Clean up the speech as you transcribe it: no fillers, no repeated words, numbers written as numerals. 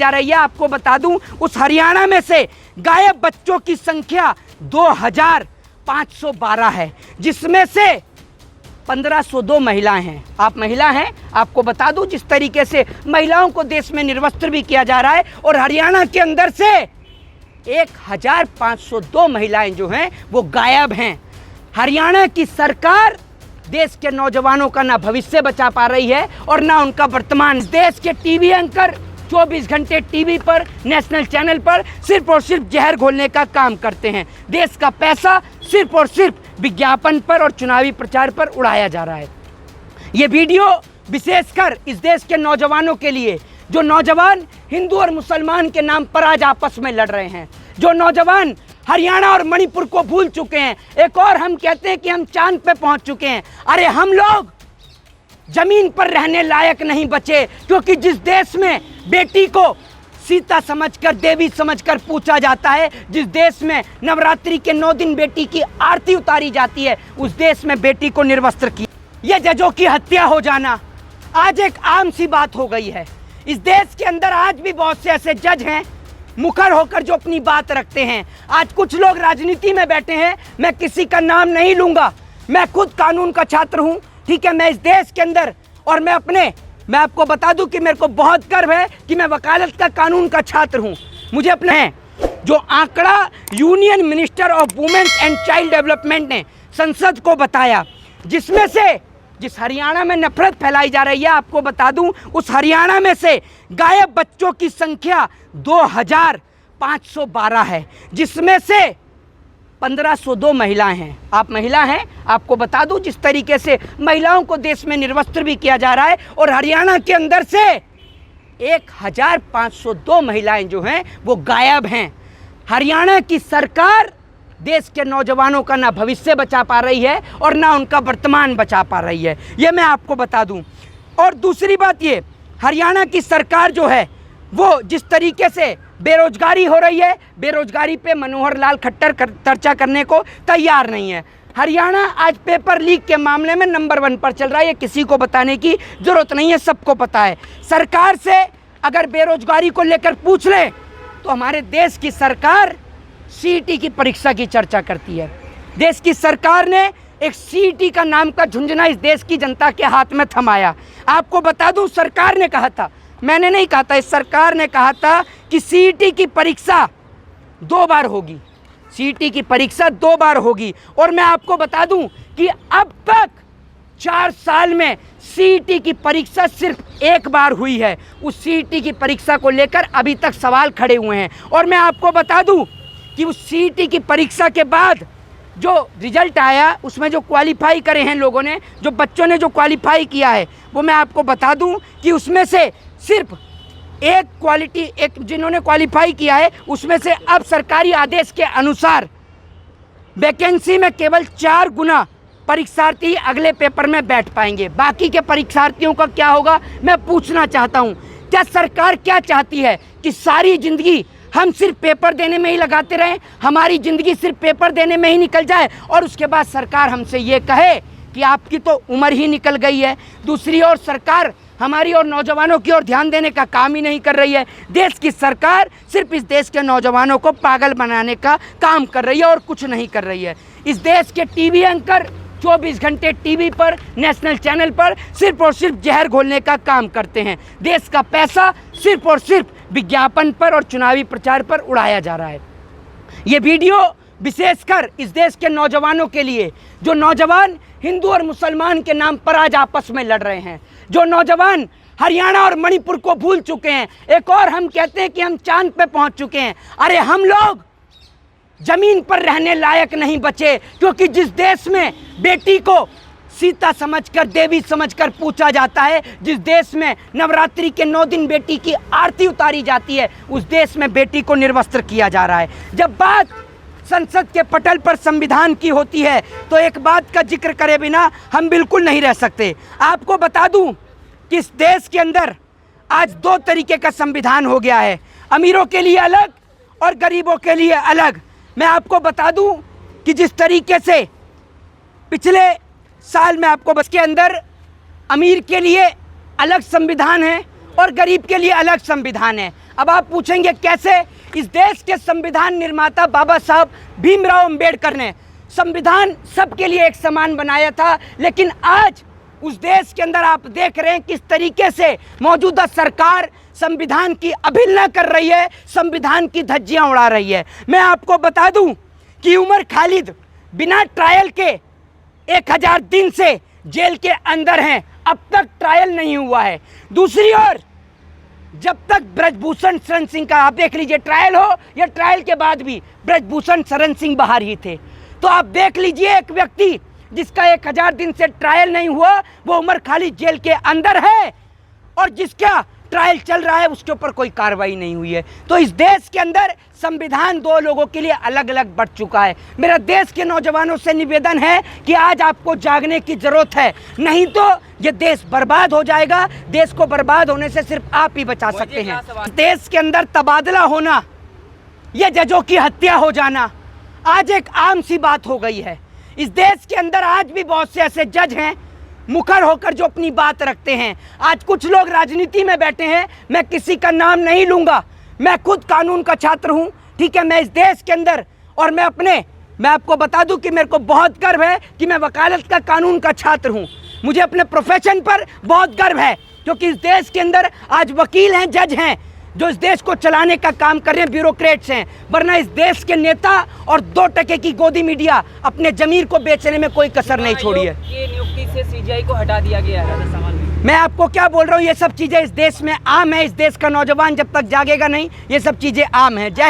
जा रही है। आपको बता दूं, उस हरियाणा में से गायब बच्चों की संख्या 2512 है, जिसमें से 1502 महिलाएं हैं। आप महिला हैं। आपको बता दूं, जिस तरीके से महिलाओं को देश में निर्वस्त्र भी किया जा रहा है, और हरियाणा के अंदर से 1502 महिलाएं जो हैं वो गायब हैं। हरियाणा की सरकार देश के नौजवानों का ना भविष्य बचा पा रही है और ना उनका वर्तमान। देश के टीवी एंकर 24 घंटे टीवी पर, नेशनल चैनल पर सिर्फ और सिर्फ जहर घोलने का काम करते हैं। देश का पैसा सिर्फ और सिर्फ विज्ञापन पर और चुनावी प्रचार पर उड़ाया जा रहा है। ये वीडियो विशेषकर इस देश के नौजवानों के लिए, जो नौजवान हिंदू और मुसलमान के नाम पर आज आपस में लड़ रहे हैं, जो नौजवान हरियाणा और मणिपुर को भूल चुके हैं। एक और हम कहते हैं कि हम चांद पे पहुंच चुके हैं। अरे हम लोग जमीन पर रहने लायक नहीं बचे, क्योंकि जिस देश में बेटी को सीता समझकर, देवी समझकर पूछा जाता है, जिस देश में नवरात्रि के 9 दिन बेटी की आरती उतारी जाती है, उस देश में बेटी को निर्वस्त्र किया। यह जजों की हत्या हो जाना आज एक आम सी बात हो गई है। इस देश के अंदर आज भी बहुत से ऐसे जज हैं मुखर होकर जो अपनी बात रखते हैं। आज कुछ लोग राजनीति में बैठे हैं, मैं किसी का नाम नहीं लूंगा, मैं खुद कानून का छात्र हूं, ठीक है। मैं इस देश के अंदर, और मैं आपको बता दूं कि मेरे को बहुत गर्व है कि मैं वकालत का कानून का छात्र हूं। मुझे अपने जो आंकड़ा union minister of women's and child development ने संसद को बताया, जिसमें से जिस हरियाणा में नफरत फैलाई जा रही है, आपको बता दूं, उस हरियाणा में से गायब बच्चों की संख्या 2512 है, जिसमें से 1502 महिलाएं हैं। आप महिला हैं। आपको बता दूं, जिस तरीके से महिलाओं को देश में निर्वस्त्र भी किया जा रहा है, और हरियाणा के अंदर से 1502 महिलाएं जो हैं वो गायब हैं। हरियाणा की सरकार देश के नौजवानों का ना भविष्य बचा पा रही है और ना उनका वर्तमान बचा पा रही है, ये मैं आपको बता दूं। और दूसरी बात ये, हरियाणा की सरकार जो है वो जिस तरीके से बेरोजगारी हो रही है, बेरोजगारी पे मनोहर लाल खट्टर चर्चा करने को तैयार नहीं है। हरियाणा आज पेपर लीक के मामले में नंबर 1 पर चल रहा है, ये किसी को बताने की जरूरत नहीं है, सबको पता है। सरकार से अगर बेरोजगारी को लेकर पूछ ले तो हमारे देश की सरकार सीईटी की परीक्षा की चर्चा करती है। देश की सरकार ने एक सीईटी का नाम का झुंझुना इस देश की जनता के हाथ में थमाया। आपको बता दूं, सरकार ने कहा था, मैंने नहीं कहा था, इस सरकार ने कहा था कि सीईटी की परीक्षा 2 बार होगी, सीईटी की परीक्षा 2 बार होगी। और मैं आपको बता दूं कि अब तक 4 साल में सीईटी की परीक्षा सिर्फ 1 बार हुई है। उस सीईटी की परीक्षा को लेकर अभी तक सवाल खड़े हुए हैं। और मैं आपको बता दूं कि उस सीईटी की परीक्षा के बाद जो रिजल्ट आया, उसमें जो क्वालिफाई करे हैं लोगों ने, जो बच्चों ने जो क्वालिफाई किया है, वो मैं आपको बता दूं कि उसमें से सिर्फ एक जिन्होंने क्वालिफाई किया है, उसमें से अब सरकारी आदेश के अनुसार वैकेंसी में केवल 4 गुना परीक्षार्थी अगले पेपर में बैठ पाएंगे। बाकी के परीक्षार्थियों का क्या होगा, मैं पूछना चाहता हूं। क्या सरकार क्या चाहती है कि सारी जिंदगी हम सिर्फ पेपर देने में ही लगाते रहें, हमारी ज़िंदगी सिर्फ पेपर देने में ही निकल जाए, और उसके बाद सरकार हमसे ये कहे कि आपकी तो उम्र ही निकल गई है। दूसरी ओर सरकार हमारी और नौजवानों की ओर ध्यान देने का काम ही नहीं कर रही है। देश की सरकार सिर्फ इस देश के नौजवानों को पागल बनाने का काम कर रही है और कुछ नहीं कर रही है। इस देश के टीवी एंकर 24 घंटे टीवी पर, नेशनल चैनल पर सिर्फ और सिर्फ जहर घोलने का काम करते हैं। देश का पैसा सिर्फ और सिर्फ विज्ञापन पर और चुनावी प्रचार पर उड़ाया जा रहा है। ये वीडियो विशेषकर इस देश के नौजवानों के लिए, जो नौजवान हिंदू और मुसलमान के नाम पर आज आपस में लड़ रहे हैं, जो नौजवान हरियाणा और मणिपुर को भूल चुके हैं। एक और हम कहते हैं कि हम चांद पे पहुंच चुके हैं। अरे हम लोग जमीन पर रहने लायक नहीं बचे, क्योंकि जिस देश में बेटी को सीता समझकर, देवी समझकर पूछा जाता है, जिस देश में नवरात्रि के 9 दिन बेटी की आरती उतारी जाती है, उस देश में बेटी को निर्वस्त्र किया जा रहा है। जब बात संसद के पटल पर संविधान की होती है तो एक बात का जिक्र करे बिना हम बिल्कुल नहीं रह सकते। आपको बता दूं कि इस देश के अंदर आज 2 तरीके का संविधान हो गया है, अमीरों के लिए अलग और गरीबों के लिए अलग। मैं आपको बता दूं कि जिस तरीके से पिछले साल में आपको बस के अंदर अमीर के लिए अलग संविधान है और गरीब के लिए अलग संविधान है। अब आप पूछेंगे कैसे? इस देश के संविधान निर्माता बाबा साहब भीमराव अंबेडकर ने संविधान सबके लिए एक समान बनाया था, लेकिन आज उस देश के अंदर आप देख रहे हैं किस तरीके से मौजूदा सरकार संविधान की अवहेलना कर रही है, संविधान की धज्जियां उड़ा रही है। मैं आपको बता दूं कि उमर खालिद बिना ट्रायल के 1000 दिन से जेल के अंदर हैं, अब तक ट्रायल नहीं हुआ है। दूसरी ओर जब तक ब्रजभूषण शरण सिंह का आप देख लीजिए, ट्रायल हो या ट्रायल के बाद भी ब्रजभूषण शरण सिंह बाहर ही थे। तो आप देख लीजिए एक व्यक्ति जिसका 1000 दिन से ट्रायल नहीं हुआ वो उमर खालिद जेल के अंदर है, और जिसका ट्रायल चल रहा है उसके ऊपर कोई कार्रवाई नहीं हुई है। तो इस देश के अंदर संविधान दो लोगों के लिए अलग अलग बट चुका है। मेरा देश के नौजवानों से निवेदन है कि आज आपको जागने की जरूरत है, नहीं तो ये देश बर्बाद हो जाएगा। देश को बर्बाद होने से सिर्फ आप ही बचा सकते हैं। देश के अंदर तबादला होना, ये जजों की हत्या हो जाना आज एक आम सी बात हो गई है। इस देश के अंदर आज भी बहुत से ऐसे जज हैं मुखर होकर जो अपनी बात रखते हैं। आज कुछ लोग राजनीति में बैठे हैं, मैं किसी का नाम नहीं लूंगा, मैं खुद कानून का छात्र हूं, ठीक है। मैं इस देश के अंदर और मैं आपको बता दूं कि मेरे को बहुत गर्व है कि मैं वकालत का कानून का छात्र हूं। मुझे अपने प्रोफेशन पर बहुत गर्व है, क्योंकि इस देश के अंदर आज वकील हैं, जज हैं जो इस देश को चलाने का काम कर रहे हैं, ब्यूरोक्रेट्स हैं। वरना इस देश के नेता और 2% की गोदी मीडिया अपने जमीर को बेचने में कोई कसर नहीं छोड़ी है। ये नियुक्ति से सीजीआई को हटा दिया गया है। मैं आपको क्या बोल रहा हूँ, ये सब चीजें इस देश में आम है। इस देश का नौजवान जब तक जागेगा नहीं, ये सब चीजें आम है। जय हिंद।